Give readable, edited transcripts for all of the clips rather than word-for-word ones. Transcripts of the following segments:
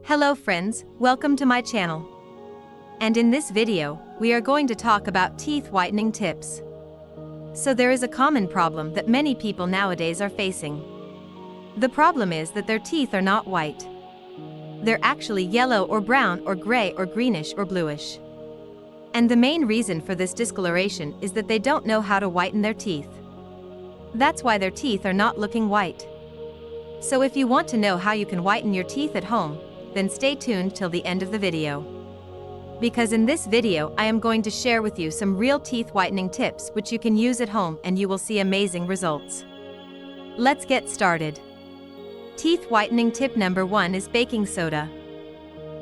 Hello friends, welcome to my channel. And in this video, we are going to talk about teeth whitening tips. So there is a common problem that many people nowadays are facing. The problem is that their teeth are not white. They're actually yellow or brown or gray or greenish or bluish. And the main reason for this discoloration is that they don't know how to whiten their teeth. That's why their teeth are not looking white. So if you want to know how you can whiten your teeth at home, then stay tuned till the end of the video. Because in this video I am going to share with you some real teeth whitening tips which you can use at home and you will see amazing results. Let's get started. Teeth whitening tip number 1 is baking soda.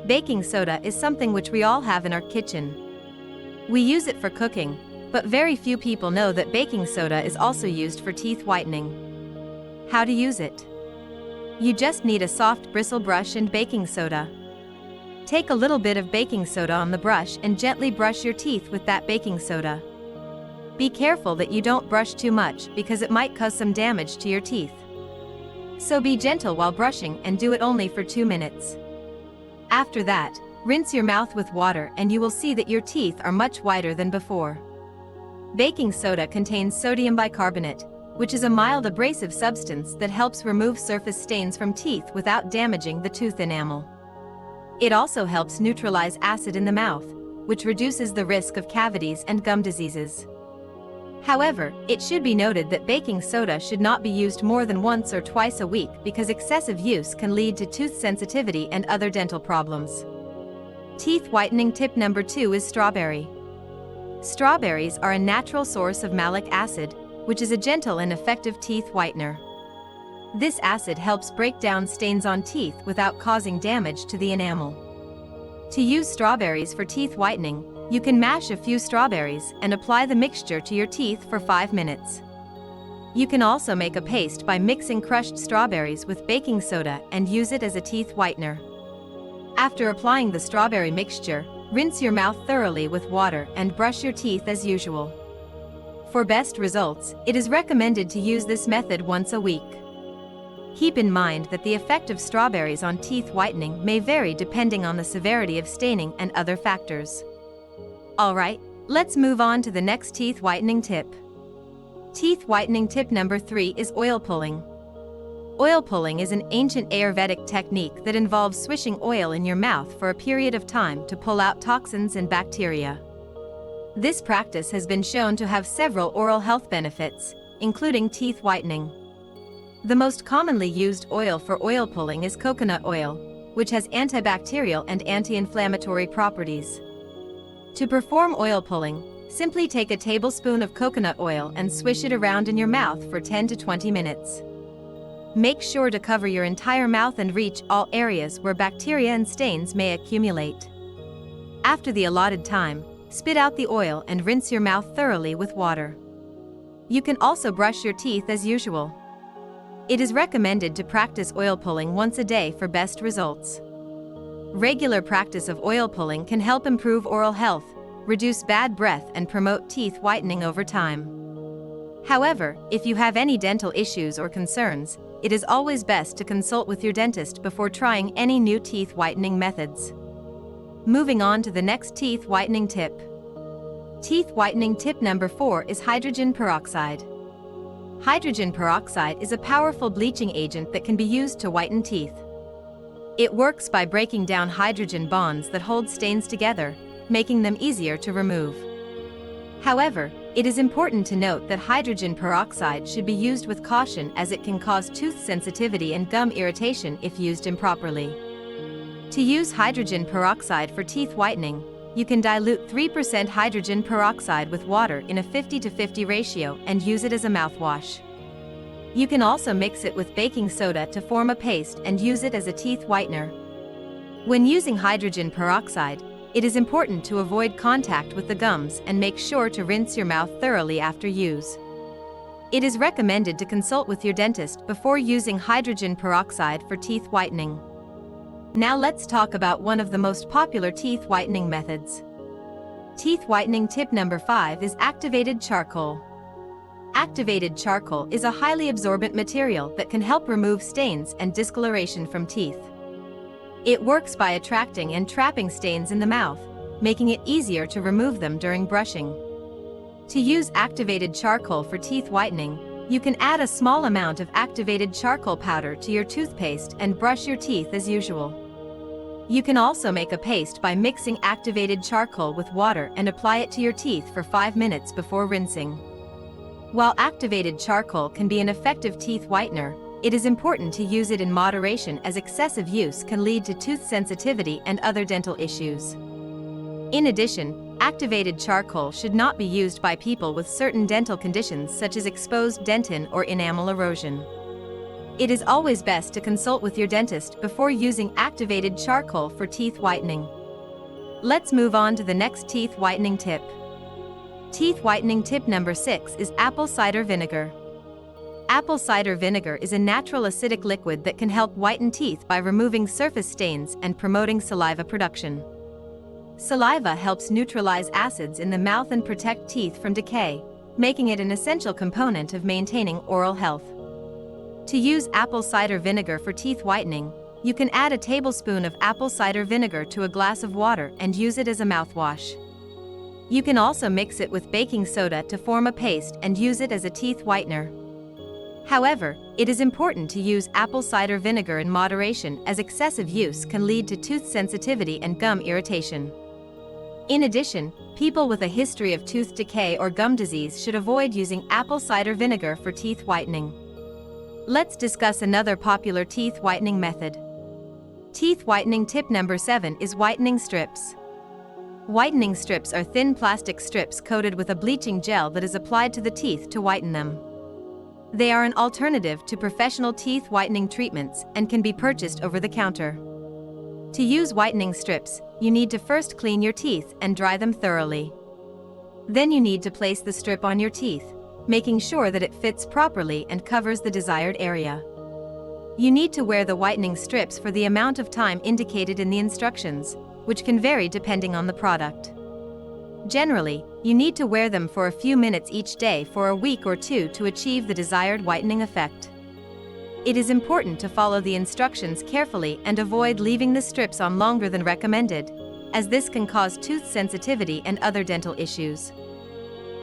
Baking soda is something which we all have in our kitchen. We use it for cooking, but very few people know that baking soda is also used for teeth whitening. How to use it? You just need a soft bristle brush and baking soda. Take a little bit of baking soda on the brush and gently brush your teeth with that baking soda. Be careful that you don't brush too much because it might cause some damage to your teeth. So be gentle while brushing and do it only for 2 minutes. After that, rinse your mouth with water and you will see that your teeth are much whiter than before. Baking soda contains sodium bicarbonate, which is a mild abrasive substance that helps remove surface stains from teeth without damaging the tooth enamel. It also helps neutralize acid in the mouth, which reduces the risk of cavities and gum diseases. However, it should be noted that baking soda should not be used more than once or twice a week because excessive use can lead to tooth sensitivity and other dental problems. Teeth whitening tip number 2 is strawberry. Strawberries are a natural source of malic acid, which is a gentle and effective teeth whitener. This acid helps break down stains on teeth without causing damage to the enamel. To use strawberries for teeth whitening, you can mash a few strawberries and apply the mixture to your teeth for 5 minutes. You can also make a paste by mixing crushed strawberries with baking soda and use it as a teeth whitener. After applying the strawberry mixture, rinse your mouth thoroughly with water and brush your teeth as usual. For best results, it is recommended to use this method once a week. Keep in mind that the effect of strawberries on teeth whitening may vary depending on the severity of staining and other factors. Alright, let's move on to the next teeth whitening tip. Teeth whitening tip number 3 is oil pulling. Oil pulling is an ancient Ayurvedic technique that involves swishing oil in your mouth for a period of time to pull out toxins and bacteria. This practice has been shown to have several oral health benefits, including teeth whitening. The most commonly used oil for oil pulling is coconut oil, which has antibacterial and anti-inflammatory properties. To perform oil pulling, simply take a tablespoon of coconut oil and swish it around in your mouth for 10 to 20 minutes. Make sure to cover your entire mouth and reach all areas where bacteria and stains may accumulate. After the allotted time, spit out the oil and rinse your mouth thoroughly with water. You can also brush your teeth as usual. It is recommended to practice oil pulling once a day for best results. Regular practice of oil pulling can help improve oral health, reduce bad breath and promote teeth whitening over time. However, if you have any dental issues or concerns, it is always best to consult with your dentist before trying any new teeth whitening methods. Moving on to the next teeth whitening tip. Teeth whitening tip number 4 is hydrogen peroxide. Hydrogen peroxide is a powerful bleaching agent that can be used to whiten teeth. It works by breaking down hydrogen bonds that hold stains together, making them easier to remove. However, it is important to note that hydrogen peroxide should be used with caution as it can cause tooth sensitivity and gum irritation if used improperly. To use hydrogen peroxide for teeth whitening, you can dilute 3% hydrogen peroxide with water in a 50-50 ratio and use it as a mouthwash. You can also mix it with baking soda to form a paste and use it as a teeth whitener. When using hydrogen peroxide, it is important to avoid contact with the gums and make sure to rinse your mouth thoroughly after use. It is recommended to consult with your dentist before using hydrogen peroxide for teeth whitening. Now let's talk about one of the most popular teeth whitening methods. Teeth whitening tip number 5 is activated charcoal. Activated charcoal is a highly absorbent material that can help remove stains and discoloration from teeth. It works by attracting and trapping stains in the mouth, making it easier to remove them during brushing. To use activated charcoal for teeth whitening, you can add a small amount of activated charcoal powder to your toothpaste and brush your teeth as usual. You can also make a paste by mixing activated charcoal with water and apply it to your teeth for 5 minutes before rinsing. While activated charcoal can be an effective teeth whitener, it is important to use it in moderation, as excessive use can lead to tooth sensitivity and other dental issues. In addition, activated charcoal should not be used by people with certain dental conditions such as exposed dentin or enamel erosion. It is always best to consult with your dentist before using activated charcoal for teeth whitening. Let's move on to the next teeth whitening tip. Teeth whitening tip number 6 is apple cider vinegar. Apple cider vinegar is a natural acidic liquid that can help whiten teeth by removing surface stains and promoting saliva production. Saliva helps neutralize acids in the mouth and protect teeth from decay, making it an essential component of maintaining oral health. To use apple cider vinegar for teeth whitening, you can add a tablespoon of apple cider vinegar to a glass of water and use it as a mouthwash. You can also mix it with baking soda to form a paste and use it as a teeth whitener. However, it is important to use apple cider vinegar in moderation, as excessive use can lead to tooth sensitivity and gum irritation. In addition, people with a history of tooth decay or gum disease should avoid using apple cider vinegar for teeth whitening. Let's discuss another popular teeth whitening method. Teeth whitening tip number 7 is whitening strips. Whitening strips are thin plastic strips coated with a bleaching gel that is applied to the teeth to whiten them. They are an alternative to professional teeth whitening treatments and can be purchased over the counter. To use whitening strips, you need to first clean your teeth and dry them thoroughly. Then you need to place the strip on your teeth, making sure that it fits properly and covers the desired area. You need to wear the whitening strips for the amount of time indicated in the instructions, which can vary depending on the product. Generally, you need to wear them for a few minutes each day for a week or two to achieve the desired whitening effect. It is important to follow the instructions carefully and avoid leaving the strips on longer than recommended, as this can cause tooth sensitivity and other dental issues.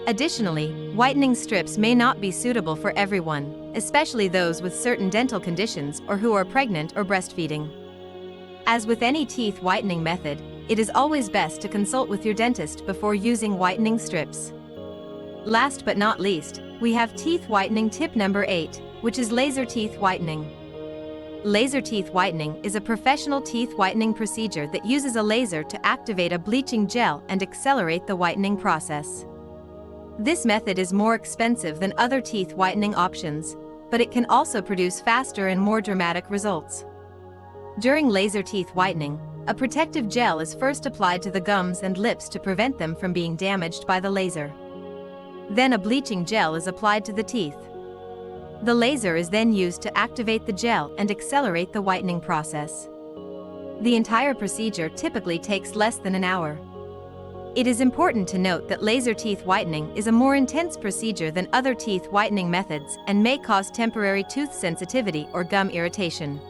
Additionally, whitening strips may not be suitable for everyone, especially those with certain dental conditions or who are pregnant or breastfeeding. As with any teeth whitening method, it is always best to consult with your dentist before using whitening strips. Last but not least, we have teeth whitening tip number 8, which is laser teeth whitening. Laser teeth whitening is a professional teeth whitening procedure that uses a laser to activate a bleaching gel and accelerate the whitening process. This method is more expensive than other teeth whitening options, but it can also produce faster and more dramatic results. During laser teeth whitening, a protective gel is first applied to the gums and lips to prevent them from being damaged by the laser. Then a bleaching gel is applied to the teeth. The laser is then used to activate the gel and accelerate the whitening process. The entire procedure typically takes less than an hour. It is important to note that laser teeth whitening is a more intense procedure than other teeth whitening methods and may cause temporary tooth sensitivity or gum irritation.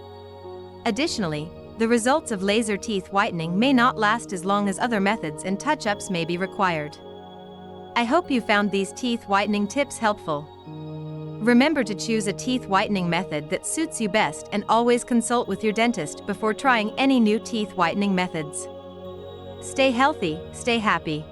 Additionally, the results of laser teeth whitening may not last as long as other methods and touch-ups may be required. I hope you found these teeth whitening tips helpful. Remember to choose a teeth whitening method that suits you best and always consult with your dentist before trying any new teeth whitening methods. Stay healthy, stay happy.